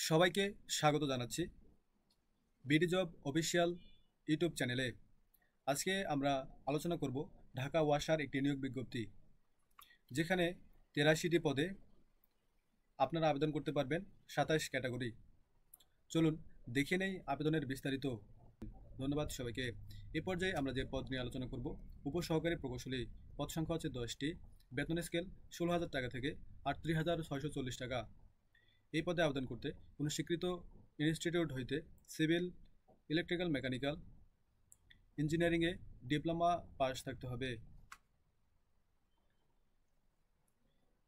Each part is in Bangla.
সবাইকে স্বাগত জানাচ্ছি বিডি জব অফিসিয়াল ইউটিউব চ্যানেলে। আজকে আমরা আলোচনা করব ঢাকা ওয়াসার একটি নিয়োগ বিজ্ঞপ্তি, যেখানে 83টি পদে আপনারা আবেদন করতে পারবেন, 27 ক্যাটাগরি। চলুন দেখে নেই আবেদনের বিস্তারিত। ধন্যবাদ সবাইকে। এ পর্যায়ে আমরা যে পদ নিয়ে আলোচনা করব, উপসহকারী প্রকৌশলী। পদ সংখ্যা হচ্ছে 10টি। বেতন স্কেল 16,000 টাকা থেকে 38,640 টাকা। এই পদে আবেদন করতে কোনো স্বীকৃত ইনস্টিটিউট হইতে সিভিল, ইলেকট্রিক্যাল, মেকানিক্যাল, ইঞ্জিনিয়ারিংয়ে ডিপ্লোমা পাস থাকতে হবে।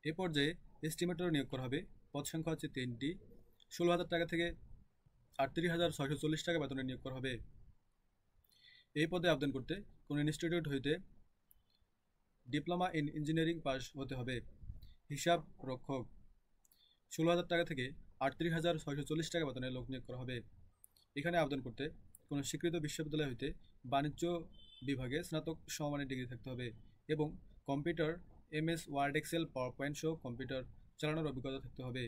এ পর্যায়ে এস্টিমেটর নিয়োগ করা হবে। পদ সংখ্যা হচ্ছে 3টি। 16,000 টাকা থেকে 38,640 টাকা বেতনে নিয়োগ করা হবে। এই পদে আবেদন করতে কোনো ইনস্টিটিউট হইতে ডিপ্লোমা ইন ইঞ্জিনিয়ারিং পাস হতে হবে। হিসাব রক্ষক 16,000 টাকা থেকে 38,640 টাকা বেতনে লোক নিয়োগ করা হবে। এখানে আবেদন করতে কোনো স্বীকৃত বিশ্ববিদ্যালয় হইতে বাণিজ্য বিভাগে স্নাতক সমমানের ডিগ্রি থাকতে হবে এবং computer, MS Word, Excel, PowerPoint সহ কম্পিউটার চালানোর অভিজ্ঞতা থাকতে হবে।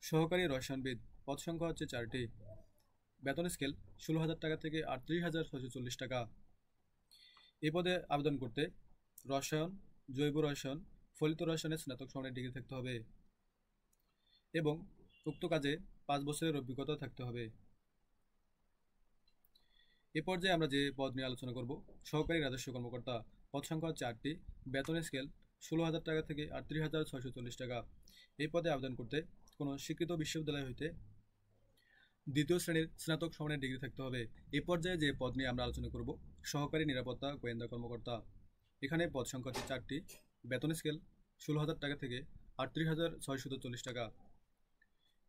সহকারী রসায়নবিদ। পদ সংখ্যা হচ্ছে 4টি। বেতন স্কেল 16,000 টাকা থেকে 38,640 টাকা। এই পদে আবেদন করতে রসায়ন, জৈব রসায়ন, ফলিত রসায়নের স্নাতক সমমানের ডিগ্রি থাকতে হবে এবং উক্ত কাজে 5 বছরের অভিজ্ঞতা থাকতে হবে। এ পর্যায়ে আমরা যে পদ নিয়ে আলোচনা করব, সহকারী রাজস্ব কর্মকর্তা। পদ সংখ্যা হচ্ছে 8টি। বেতন স্কেল 16,000 টাকা থেকে 38,640 টাকা। এই পদে আবেদন করতে কোনো স্বীকৃত বিশ্ববিদ্যালয় হইতে 2য় শ্রেণীর স্নাতক সমমানের ডিগ্রি থাকতে হবে। এ পর্যায়ে যে পদ নিয়ে আমরা আলোচনা করব, সহকারী নিরাপত্তা গোয়েন্দা কর্মকর্তা। এখানে পদ সংখ্যা হচ্ছে 4টি। বেতন স্কেল 16,000 টাকা থেকে 38,640 টাকা।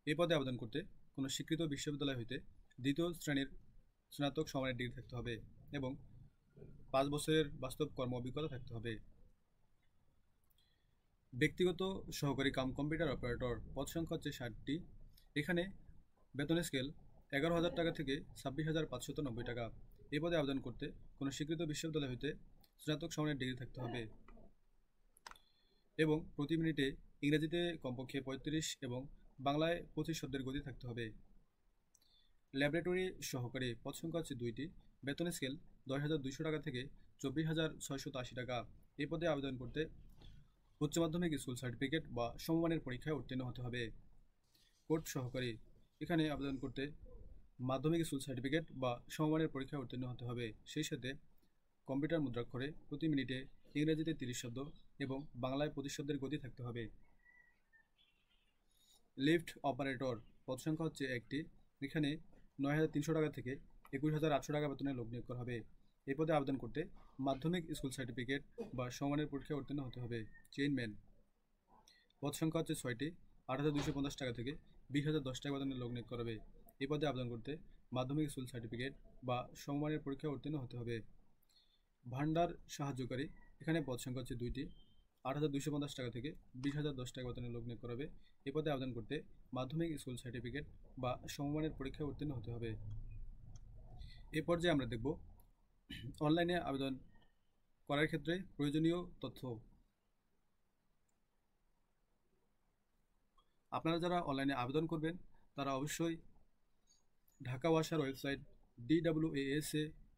এই পদে আবেদন করতে কোনো স্বীকৃত বিশ্ববিদ্যালয় হইতে 2য় শ্রেণীর স্নাতক সমমানের ডিগ্রি থাকতে হবে এবং 5 বছরের বাস্তব কর্ম অভিজ্ঞতা থাকতে হবে। ব্যক্তিগত সহকারী কাম কম্পিউটার অপারেটর। পদ সংখ্যা হচ্ছে 60টি। এখানে বেতন স্কেল 11,000 টাকা থেকে 26,590 টাকা। এই পদে আবেদন করতে কোনো স্বীকৃত বিশ্ববিদ্যালয় হইতে স্নাতক সমমানের ডিগ্রি থাকতে হবে এবং প্রতি মিনিটে ইংরেজিতে কমপক্ষে 35 এবং বাংলায় 25 শব্দের গতি থাকতে হবে। ল্যাবরেটরি সহকারী। পদ সংখ্যা হচ্ছে 2টি। বেতন স্কেল 10,200 টাকা থেকে 24,680 টাকা। এই পদে আবেদন করতে উচ্চ মাধ্যমিক স্কুল সার্টিফিকেট বা সমমানের পরীক্ষায় উত্তীর্ণ হতে হবে। কোর্ট সহকারী। এখানে আবেদন করতে মাধ্যমিক স্কুল সার্টিফিকেট বা সমমানের পরীক্ষায় উত্তীর্ণ হতে হবে। সেই সাথে কম্পিউটার মুদ্রাক্ষরে প্রতি মিনিটে ইংরেজিতে 30 শব্দ এবং বাংলায় 25 শব্দের গতি থাকতে হবে। Lift operator. পদ সংখ্যা হচ্ছে 1টি। এখানে 9,300 টাকা থেকে 21,800 টাকা বেতনে লোক নিয়োগ করা হবে। এই পদে আবেদন করতে মাধ্যমিক স্কুল সার্টিফিকেট বা সমমানের পরীক্ষায় উত্তীর্ণ হতে হবে। চেইনম্যান। পদ সংখ্যা হচ্ছে 6টি। 8,250 টাকা থেকে 20,010 টাকা বেতনে লোক নিয়োগ করা হবে। এই পদে আবেদন করতে মাধ্যমিক স্কুল সার্টিফিকেট বা সমমানের পরীক্ষায় উত্তীর্ণ হতে হবে। ভান্ডার সাহায্যকারী। এখানে পদ সংখ্যা হচ্ছে 2টি। 8,250 টাকা থেকে 20,010 টাকা বেতনে লোক নিয়োগ করা হবে। এই পদে আবেদন করতে মাধ্যমিক স্কুল সার্টিফিকেট বা সমমানের পরীক্ষায় উত্তীর্ণ হতে হবে। এই পর্যায়ে আমরা দেখব অনলাইনে আবেদন করার ক্ষেত্রে প্রয়োজনীয় তথ্য। আপনারা যারা অনলাইনে আবেদন করবেন তারা অবশ্যই ঢাকা ওয়াসার ওয়েবসাইট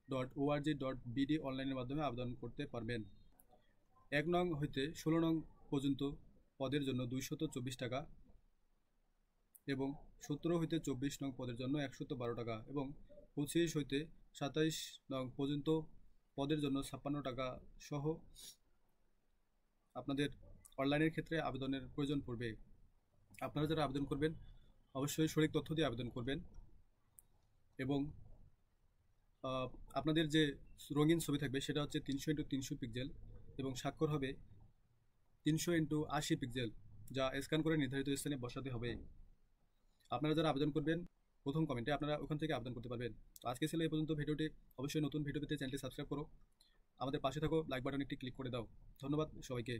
dwasa.org.bd অনলাইনের মাধ্যমে আবেদন করতে পারবেন। 1 নং হইতে 16 নং পর্যন্ত পদের জন্য 224 টাকা এবং 17 হইতে 24 নং পদের জন্য 112 টাকা এবং 25 হইতে 27 নং পর্যন্ত পদের জন্য 56 টাকা সহ আপনাদের অনলাইনের ক্ষেত্রে আবেদনের প্রয়োজন পড়বে। আপনারা যারা আবেদন করবেন অবশ্যই সঠিক তথ্য দিয়ে আবেদন করবেন এবং আপনাদের যে রঙিন ছবি থাকবে সেটা হচ্ছে 300x300 পিক্সেল এবং স্বাক্ষর হবে 300x80 পিক্সেল, যা স্ক্যান করে নির্ধারিত স্থানে বসাতে হবে। আপনারা যারা আবেদন করবেন প্রথম কমেন্টে আপনারা ওখান থেকে আবেদন করতে পারবেন। তো আজকে ছিল এই পর্যন্ত ভিডিওটি। অবশ্যই নতুন ভিডিও পেতে চ্যানেলটি সাবস্ক্রাইব করো, আমাদের পাশে থাকো, লাইক বাটন একটি ক্লিক করে দাও। ধন্যবাদ সবাইকে।